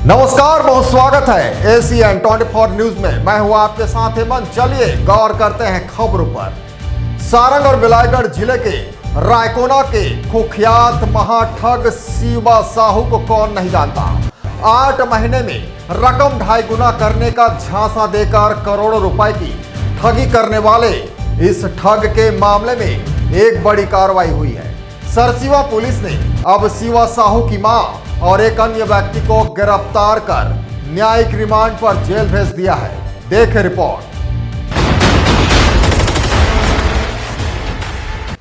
नमस्कार, बहुत स्वागत है ACN 24 न्यूज में। मैं हूं आपके साथ हेमंत। चलिए गौर करते हैं खबरों पर। सारंग और बिलाईगढ़ जिले के रायकोना के कुख्यात महाठग शिवा साहू को कौन नहीं जानता। 8 महीने में रकम 2.5 गुना करने का झांसा देकर करोड़ों रुपए की ठगी करने वाले इस ठग के मामले में एक बड़ी कार्रवाई हुई है। सरसीवा पुलिस ने अब शिवा साहू की मां और एक अन्य व्यक्ति को गिरफ्तार कर न्यायिक रिमांड पर जेल भेज दिया है। देखें रिपोर्ट।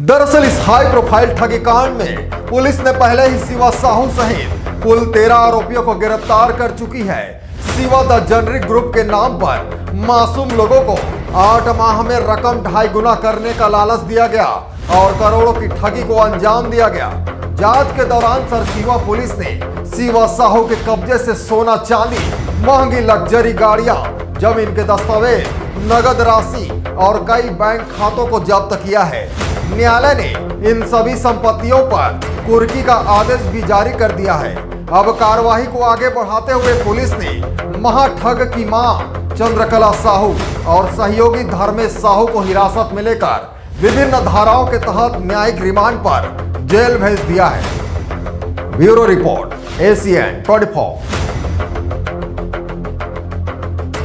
दरअसल इस हाई प्रोफाइल ठगी कांड में पुलिस ने पहले ही शिवा साहू सहित कुल 13 आरोपियों को गिरफ्तार कर चुकी है। शिवा द जेनरिक ग्रुप के नाम पर मासूम लोगों को 8 माह में रकम 2.5 गुना करने का लालच दिया गया और करोड़ों की ठगी को अंजाम दिया गया। जांच के दौरान सरसीवा पुलिस ने शिवा साहू के कब्जे से सोना चांदी, महंगी लग्जरी गाड़ियां, जमीन के दस्तावेज, नगद राशि और कई बैंक खातों को जब्त किया है। न्यायालय ने इन सभी संपत्तियों पर कुर्की का आदेश भी जारी कर दिया है। अब कार्यवाही को आगे बढ़ाते हुए पुलिस ने महाठग की मां चंद्रकला साहू और सहयोगी धर्मेश साहू को हिरासत में लेकर विभिन्न धाराओं के तहत न्यायिक रिमांड पर जेल भेज दिया है। Bureau report ACN 24।